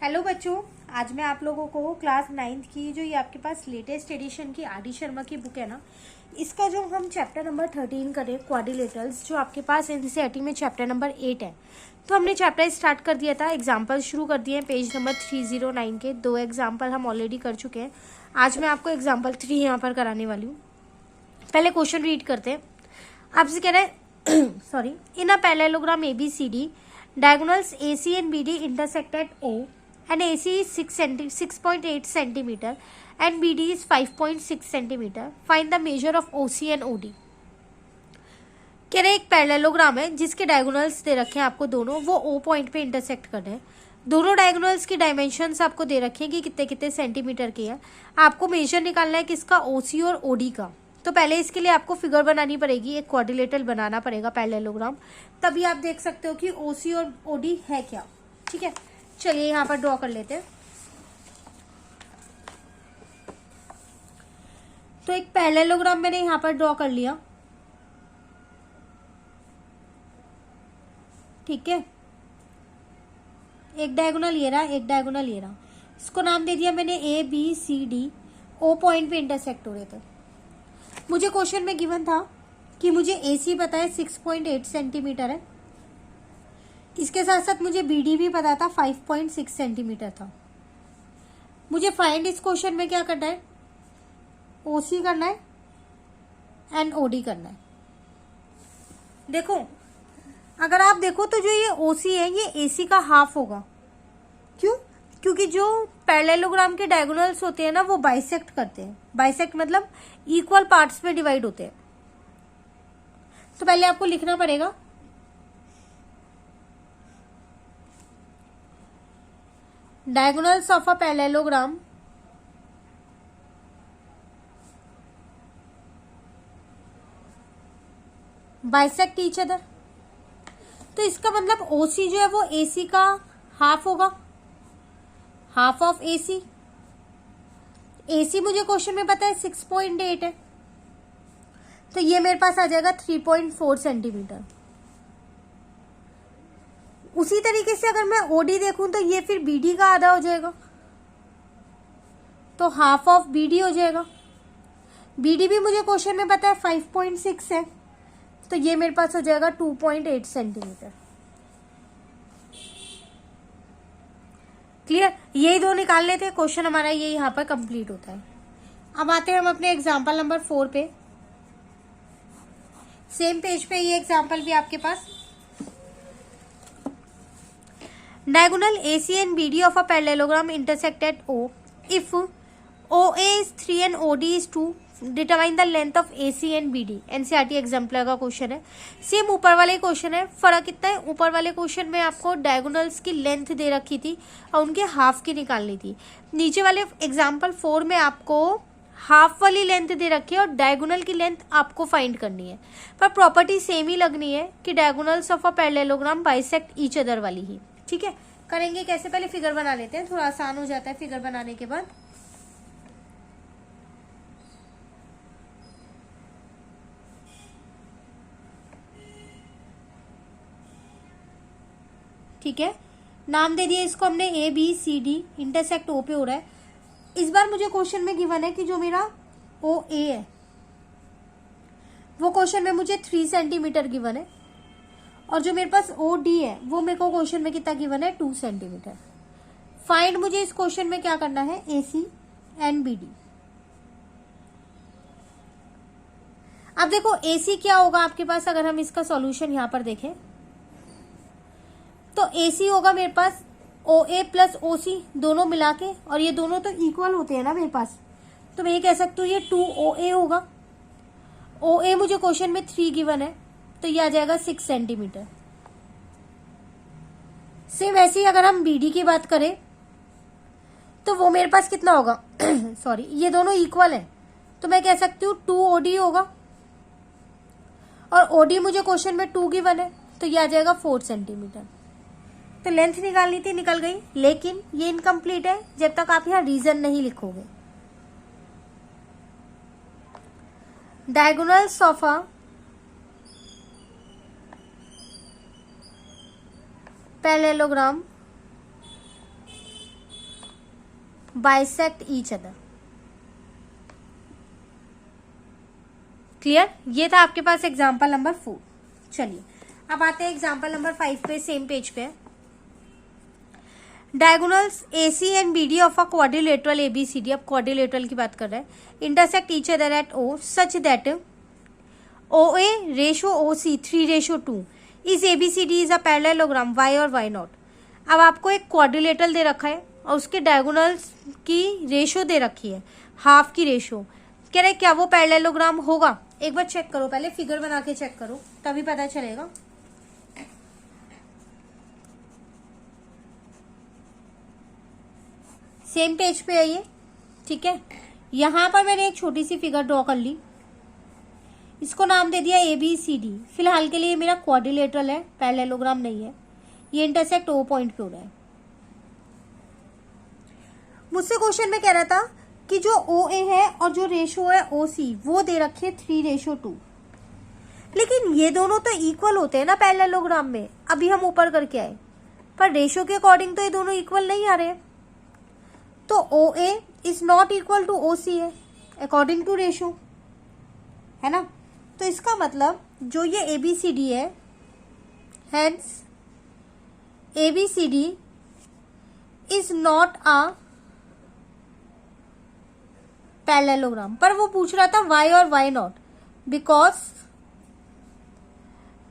Hello बच्चों, आज मैं आप लोगों को क्लास 9th की जो ये आपके पास लेटेस्ट एडिशन की आर डी शर्मा की बुक है ना, इसका जो हम चैप्टर नंबर 13 करें क्वाड्रिलेटरल्स, जो आपके पास एनसीईआरटी में चैप्टर नंबर 8 है। तो हमने चैप्टर स्टार्ट कर दिया था, एग्जाम्पल शुरू कर दिए हैं पेज नंबर 309 के। 2 एग्जाम्पल हम ऑलरेडी कर चुके हैं। आज मैं आपको एग्जाम्पल 3 यहाँ पर कराने वाली हूँ। पहले क्वेश्चन रीड करते हैं। आपसे कह रहे हैं sorry, in a parallelogram ABCD diagonals AC and BD intersect at O and AC is 6.8 centimeter and BD is 5.6 centimeter. Find the measure of OC and OD. कह रहे एक पैरेललोग्राम है जिसके डायगोनल्स दे रखे हैं आपको दोनों, वो O पॉइंट पे इंटरसेक्ट कर रहे हैं। दोनों डायगोनल्स की डायमेंशंस आपको दे रखे हैं कि कितने कितने सेंटीमीटर की है। आपको मेजर निकालना है किसका, OC और OD का। तो पहले इसके लिए आपको फिगर बनानी पड़ेगी, एक क्वाड्रिलेटरल बनाना पड़ेगा पैरेललोग्राम, तभी आप देख सकते हो कि OC और OD है क्या। ठीक है, चलिए यहाँ पर ड्रॉ कर लेते हैं। तो एक पैरेललोग्राम मैंने यहाँ पर ड्रॉ कर लिया। ठीक है, एक डायगोनल ये रहा, एक डायगोनल ये रहा। इसको नाम दे दिया मैंने ABCD। O पॉइंट पे इंटरसेक्ट हो रहे थे। मुझे क्वेश्चन में गिवन था कि मुझे AC पता है 6.8 सेंटीमीटर है, इसके साथ साथ मुझे BD भी पता था 5.6 सेंटीमीटर था। मुझे फाइंड इस क्वेश्चन में क्या करना है, OC करना है एंड OD करना है। देखो, अगर आप देखो तो जो ये OC है ये AC का हाफ होगा। क्यों? क्योंकि जो पैरेललोग्राम के डायगोनल्स होते हैं ना, वो बाइसेक्ट करते हैं। बाइसेक्ट मतलब इक्वल पार्ट्स में डिवाइड होते हैं। तो पहले आपको लिखना पड़ेगा diagonals of a parallelogram bisect each other. तो इसका मतलब OC जो है वो AC का हाफ होगा, हाफ ऑफ AC। AC मुझे क्वेश्चन में पता है 6.8 है, तो ये मेरे पास आ जाएगा 3.4 सेंटीमीटर। उसी तरीके से अगर मैं OD देखूं तो ये फिर BD का आधा हो जाएगा, तो हाफ ऑफ BD हो जाएगा। BD भी मुझे क्वेश्चन में पता है 5.6 है, तो ये मेरे पास हो जाएगा 2.8 सेंटीमीटर। क्लियर? यही दो निकाल लेते हैं, क्वेश्चन हमारा ये यहाँ पर कंप्लीट होता है। अब आते हैं हम अपने एग्जाम्पल नंबर 4 पे। सेम पेज पे ये एग्जाम्पल भी आपके पास। Diagonal AC and BD of a parallelogram intersect at O. If OA is 3 and OD is 2, determine the length of AC and BD। NCERT exemplar का क्वेश्चन है। Same ऊपर वाले क्वेश्चन है, फर्क कितना है, ऊपर वाले क्वेश्चन में आपको डायगोनल्स की लेंथ दे रखी थी और उनके हाफ की निकालनी थी। नीचे वाले एग्जाम्पल 4 में आपको हाफ वाली लेंथ दे रखी है और डायगोनल की लेंथ आपको फाइंड करनी है, पर प्रॉपर्टी सेम ही लगनी है कि diagonals of a parallelogram bisect each other वाली ही। ठीक है, करेंगे कैसे, पहले फिगर बना लेते हैं, थोड़ा आसान हो जाता है फिगर बनाने के बाद। ठीक है, नाम दे दिया इसको हमने ABCD, इंटरसेक्ट O पे हो रहा है। इस बार मुझे क्वेश्चन में गिवन है कि जो मेरा OA है वो क्वेश्चन में मुझे 3 सेंटीमीटर गिवन है, और जो मेरे पास OD है वो मेरे को क्वेश्चन में कितना गिवन है, 2 सेंटीमीटर। फाइंड मुझे इस क्वेश्चन में क्या करना है, AC एंड BD। अब देखो AC क्या होगा आपके पास, अगर हम इसका सॉल्यूशन यहां पर देखें तो AC होगा मेरे पास OA प्लस OC दोनों मिला के, और ये दोनों तो इक्वल होते हैं ना मेरे पास, तो मैं ये कह सकती हूँ ये 2OA होगा। OA मुझे क्वेश्चन में 3 गिवन है, तो ये आ जाएगा 6 सेंटीमीटर। सेम ऐसे ही अगर हम BD की बात करें तो वो मेरे पास कितना होगा सॉरी, ये दोनों इक्वल है, तो मैं कह सकती हूँ 2OD होगा, और OD मुझे क्वेश्चन में 2 गिवन है, तो ये आ जाएगा 4 सेंटीमीटर। तो लेंथ निकालनी थी, निकल गई, लेकिन ये इनकम्प्लीट है जब तक आप यहाँ रीजन नहीं लिखोगे। Diagonals of a parallelogram bisect each other. Clear? ये था आपके पास एग्जाम्पल नंबर 4। चलिए अब आते हैं एग्जाम्पल नंबर 5 पे, सेम पेज पे। Diagonals AC and BD of a quadrilateral ABCD, अब क्वाड्रिलेटरल की बात कर रहे हैं, intersect each other at O such that OA ratio OC 3:2 is ABCD is a parallelogram Y और Y नॉट। अब आपको एक क्वाड्रिलेटरल दे रखा है और उसके डायगोनल्स की रेशो दे रखी है, हाफ की रेशो। कह रहे क्या वो पैरेललोग्राम होगा? एक बार चेक करो, पहले फिगर बना के चेक करो तभी पता चलेगा। सेम पेज पे आइए, ठीक है। यहां पर मैंने एक छोटी सी फिगर ड्रॉ कर ली, इसको नाम दे दिया ABCD। फिलहाल के लिए मेरा क्वाड्रिलेटरल है, पैरेललोग्राम नहीं है। ये इंटरसेक्ट O पॉइंट पे हो रहा है। मुझसे क्वेश्चन में कह रहा था कि जो OA है और जो रेशो है OC वो दे रखे 3:2, लेकिन ये दोनों तो इक्वल होते हैं ना पैरेललोग्राम में। अभी हम ऊपर करके आए, पर रेशो के अकॉर्डिंग तो ये दोनों इक्वल नहीं आ रहे, तो OA is not equal to OC है अकॉर्डिंग टू रेशो, है ना। तो इसका मतलब जो ये ABCD है, hence ABCD is not a parallelogram. पर वो पूछ रहा था Y और Y not, because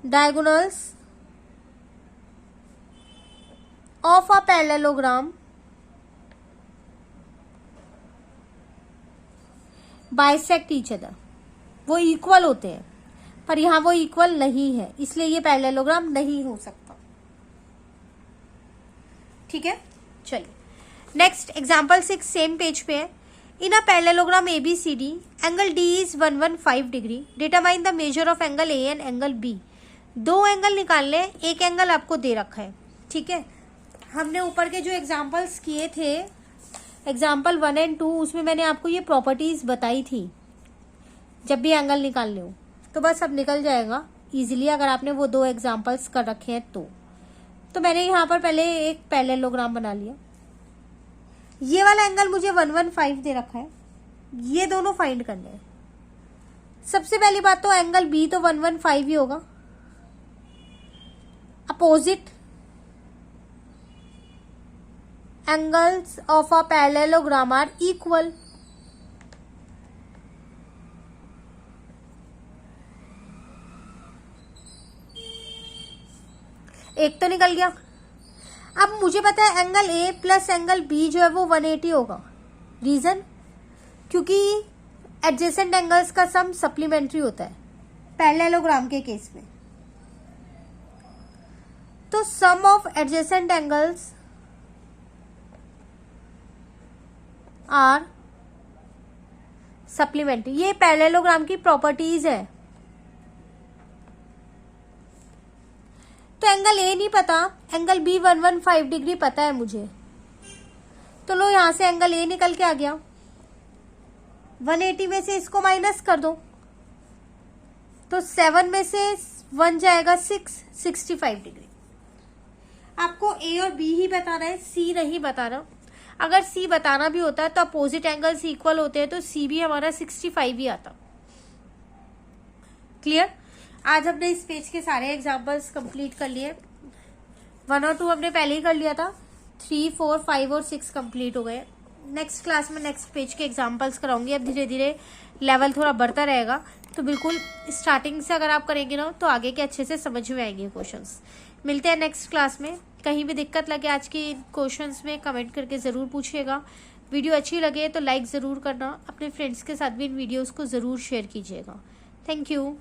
diagonals of a parallelogram bisect each other, वो इक्वल होते हैं, पर यहां वो इक्वल नहीं है, इसलिए ये पैरेललोग्राम नहीं हो सकता। ठीक है, चलिए नेक्स्ट एग्जांपल 6 सेम पेज पे है। In a parallelogram ABCD angle D is 115 degree, determine the measure of angle A and angle B। दो एंगल निकालने, एक एंगल आपको दे रखा है, ठीक है। हमने ऊपर के जो एग्जांपल्स किए थे, एग्जाम्पल 1 एंड 2, उसमें मैंने आपको ये प्रॉपर्टीज बताई थी। जब भी एंगल निकालने हो तो बस अब निकल जाएगा इजीली, अगर आपने वो दो एग्जाम्पल्स कर रखे हैं तो मैंने यहाँ पर पहले एक पैरेललोग्राम बना लिया। ये वाला एंगल मुझे 115 दे रखा है, ये दोनों फाइंड करने हैं। सबसे पहली बात तो एंगल B तो 115 ही होगा। Opposite angles of a parallelogram are equal। एक तो निकल गया। अब मुझे पता है angle A plus angle B जो है वो 180 होगा। रीजन, क्योंकि एडजेसेंट एंगल्स का सम सप्लीमेंट्री होता है पैरेललोग्राम के केस में। तो sum of adjacent angles are supplementary, ये पैरेललोग्राम की प्रॉपर्टीज है। तो एंगल A नहीं पता, एंगल B 115 डिग्री पता है मुझे, तो लो यहां से एंगल A निकल के आ गया। 180 में से इसको माइनस कर दो, तो 7 में से 1 जाएगा 65 डिग्री। आपको A और B ही बताना है, C नहीं बताना। अगर C बताना भी होता है तो अपोजिट एंगल्स इक्वल होते हैं, तो C भी हमारा 65 ही आता। क्लियर? आज हमने इस पेज के सारे एग्जांपल्स कंप्लीट कर लिए। 1 और 2 हमने पहले ही कर लिया था, 3, 4, 5 और 6 कंप्लीट हो गए। नेक्स्ट क्लास में नेक्स्ट पेज के एग्जांपल्स कराऊंगी। अब धीरे धीरे लेवल थोड़ा बढ़ता रहेगा, तो बिल्कुल स्टार्टिंग से अगर आप करेंगे ना तो आगे के अच्छे से समझ में आएंगे क्वेश्चंस। मिलते हैं नेक्स्ट क्लास में। कहीं भी दिक्कत लगे आज के क्वेश्चंस में कमेंट करके ज़रूर पूछिएगा। वीडियो अच्छी लगे तो लाइक ज़रूर करना, अपने फ्रेंड्स के साथ भी इन वीडियोस को ज़रूर शेयर कीजिएगा। Thank you.